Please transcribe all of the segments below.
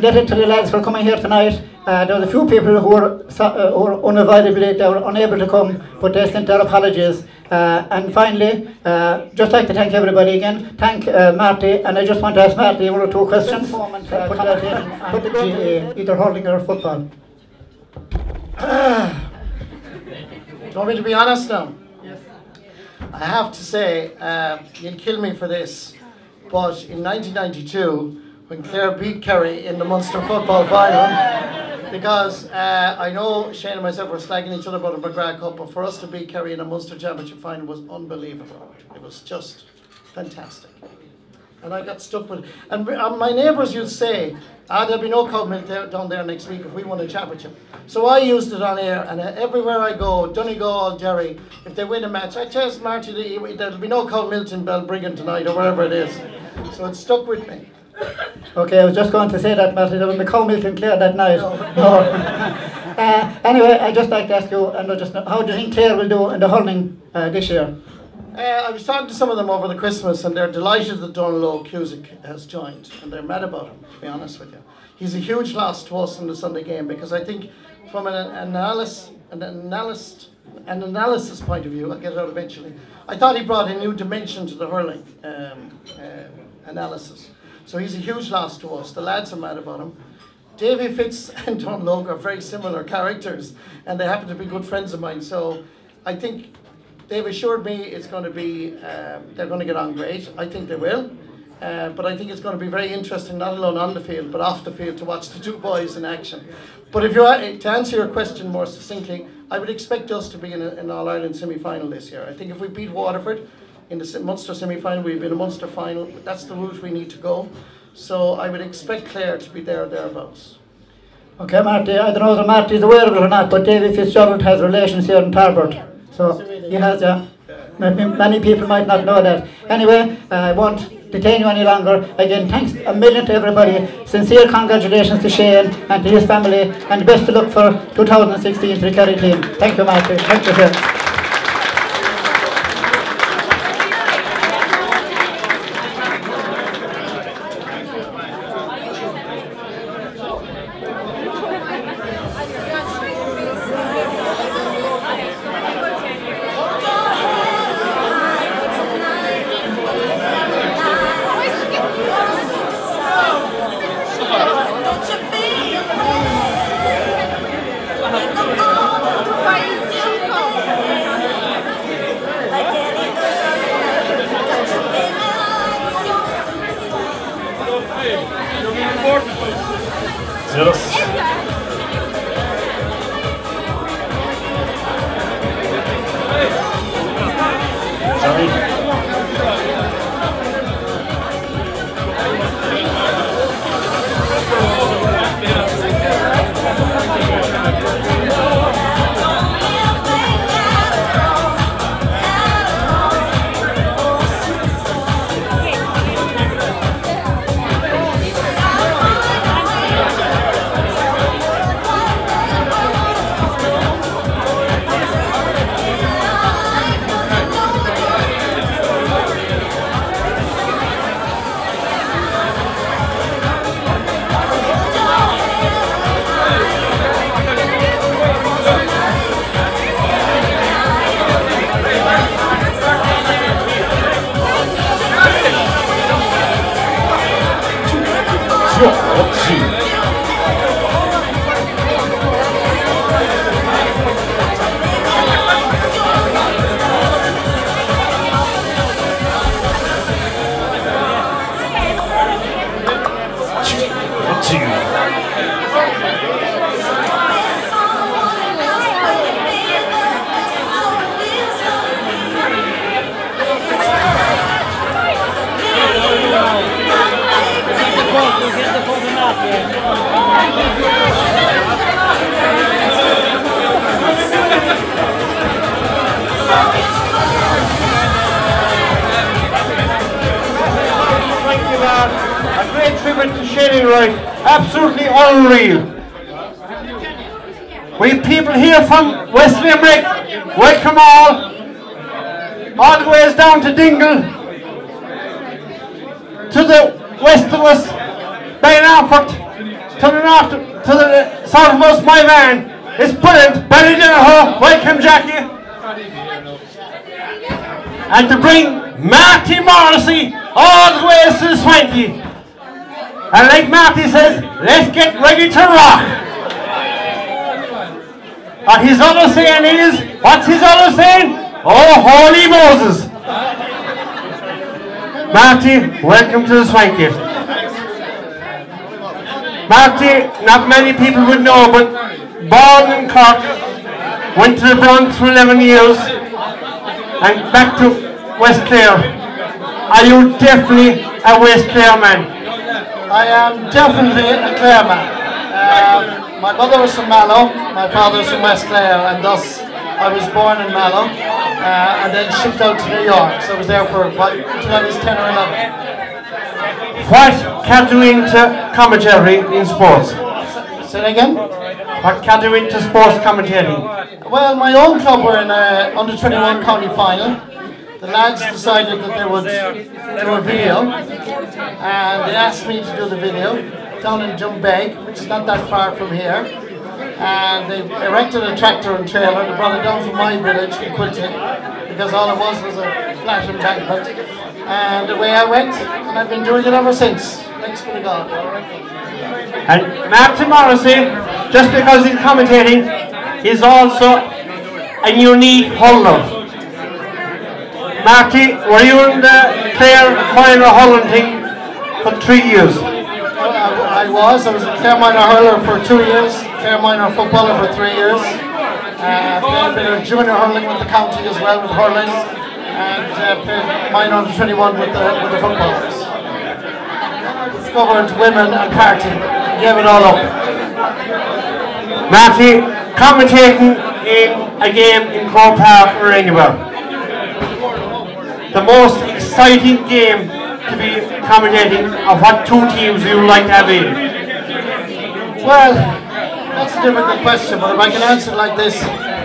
indebted to the lads for coming here tonight. There was a few people who were unavoidably they were unable to come, but they sent their apologies. And finally, just like to thank everybody again. Thank Marty, and I just want to ask Marty one or two questions. Either hurling or football. Do you want me to be honest now? Yes. I have to say, you'll kill me for this, but in 1992, when Clare beat Kerry in the Munster football final, because I know Shane and myself were slagging each other about the McGrath Cup, but for us to beat Kerry in a Munster Championship final was unbelievable. It was just fantastic. And I got stuck with it. And my neighbours used to say, there'll be no cow milk down there next week if we won a championship. So I used it on air, and everywhere I go, Donegal, Derry, if they win a match, I tell Marty there'll be no cow milk in Balbriggan tonight, or wherever it is. So it stuck with me. Okay, I was just going to say that, Marty, there was the cow milk in Clare that night. No. Anyway, I'd just like to ask you, how do you think Clare will do in the hurling this year? I was talking to some of them over the Christmas, and they're delighted that Donald Cusick has joined, and they're mad about him, to be honest with you. He's a huge loss to us in the Sunday game, because I think from an analysis point of view, I'll get it out eventually, I thought he brought a new dimension to the hurling analysis. So he's a huge loss to us. The lads are mad about him. Davy Fitz and Don Logue are very similar characters, and they happen to be good friends of mine. So I think they've assured me it's going to be, they're going to get on great. I think they will. But I think it's going to be very interesting, not alone on the field, but off the field, to watch the two boys in action. But if you to answer your question more succinctly, I would expect us to be in an All-Ireland semi-final this year. I think if we beat Waterford in the Munster semi-final, we'll be in a Munster final. That's the route we need to go. So I would expect Clare to be there or thereabouts. Okay, Marty, I don't know whether Marty is aware of it or not, but David Fitzgerald has relations here in Tarbert. So he has, many people might not know that. Anyway, I won't detain you any longer. Again, thanks a million to everybody. Sincere congratulations to Shane and to his family, and best of luck for 2016 to the Kerry team. Thank you, Marty. Thank you, sir. A great tribute to Shane Enright, absolutely unreal. We people here from West Limerick, welcome all the ways down to Dingle, to the west of us, Bainafort, to to the north, to the south of us, my man. It's brilliant. Belly dinner, welcome, Jackie. And to bring Marty Morrissey all the way to the Swanky. And like Marty says, let's get ready to rock. And his other saying is, what's his other saying? Oh, holy Moses. Marty, welcome to the Swanky. Marty, not many people would know, but born in Cork, went to the Bronx for 11 years, and back to West Clare. Are you definitely a West Clare man? I am definitely a Clare man. My mother was from Mallow, my father was from West Clare, and thus I was born in Mallow, and then shipped out to New York, so I was there for until I was 10 or 11. What got you into commentary in sports? Say that again? What got you into sports commentating? Well, my own club were in an under-21 county final. The lads decided that they would do a video, and they asked me to do the video down in Jumbeg, which is not that far from here. And they erected a tractor and trailer. They brought it down from my village in Quilty, because all it was a flat embankment. And away I went, and I've been doing it ever since. Thanks be to God. And Marty Morrissey, just because he's commentating, is also a unique hurler. Marty, were you in the Clare minor hurling thing for 3 years? I was a Clare minor hurler for 2 years, Clare minor footballer for 3 years. Played a bit of junior hurling with the county as well, with hurling, and played minor under 21 with the footballers. Discovered women and partying, gave it all up. Marty, commentating in a game in Croke Park or anywhere. The most exciting game to be commentating of what two teams you would like to have in? Well, that's a difficult question, but if I can answer it like this.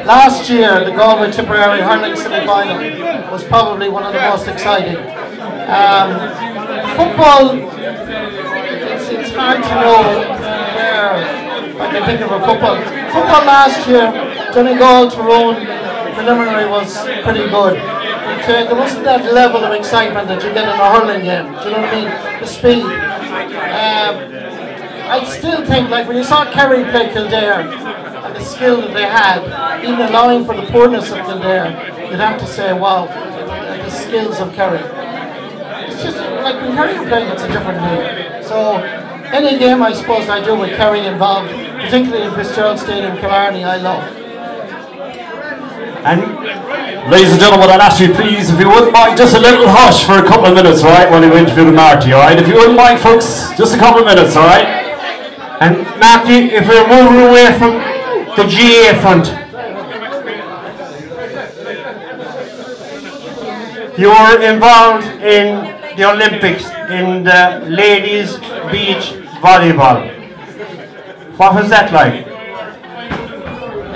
Last year, the Galway Tipperary hurling semi-final was probably one of the most exciting. Football, it's hard to know where I can think of a football. Football last year, Donegal Tyrone preliminary was pretty good. There wasn't that level of excitement that you get in a hurling game. Do you know what I mean? The speed. I still think, like when you saw Kerry play Kildare and the skill that they had, even allowing for the poorness of Kildare, you'd have to say, wow, the skills of Kerry. It's just like when Kerry are playing, it's a different game. So any game I suppose I do with Kerry involved, particularly in Fitzgerald Stadium, Killarney, I love. And ladies and gentlemen, I'll ask you please, if you wouldn't mind, just a little hush for a couple of minutes, alright, while you interview the Marty, alright? If you wouldn't mind, folks, just a couple of minutes, alright? And Marty, if we're moving away from the GA front, you were involved in the Olympics in the ladies beach volleyball. What was that like?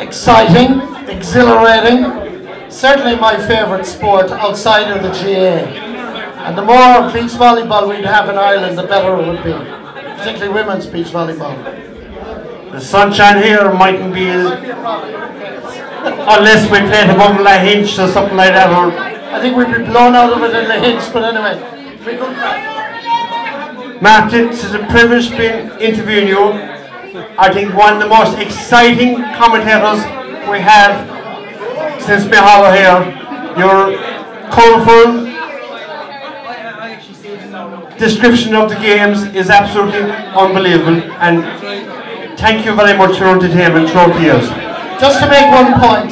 Exciting, exhilarating, certainly my favourite sport outside of the GA. And the more beach volleyball we'd have in Ireland, the better it would be, particularly women's beach volleyball. The sunshine here mightn't be, unless we played a bumble a hinch or something like that. Or I think we'd be blown out of it in the hinch, but anyway. Martin, it's a privilege being interviewing you. I think one of the most exciting commentators we have since Mihala here. Your colourful description of the games is absolutely unbelievable, and thank you very much for your entertainment throughout the years. Just to make one point,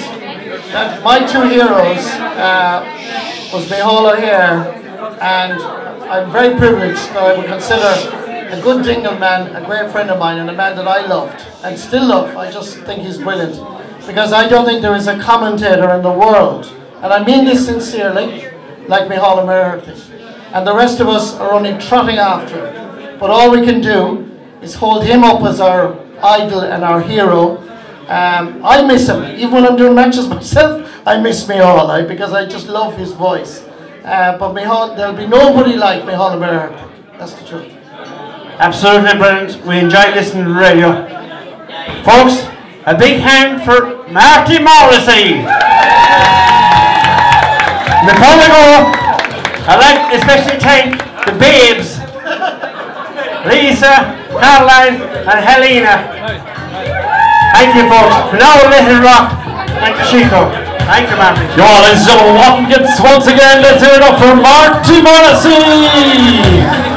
that my two heroes was Mihala here, and I'm very privileged that I would consider a good Dingle man, a great friend of mine, and a man that I loved, and still love. I just think he's brilliant. Because I don't think there is a commentator in the world, and I mean this sincerely, like Micheál Murphy. And the rest of us are only trotting after him. But all we can do is hold him up as our idol and our hero. I miss him. Even when I'm doing matches myself, I miss Micheál, because I just love his voice. But Micheál, there'll be nobody like Micheál Murphy. That's the truth. Absolutely brilliant. We enjoyed listening to the radio. Folks, a big hand for Marty Morrissey. Before we go, I'd like to especially thank the babes, Lisa, Caroline and Helena. Thank you folks. Now let it rock. Thank you Chico. Thank you Marty. Ladies and gentlemen, once again, let's hear it up for Marty Morrissey.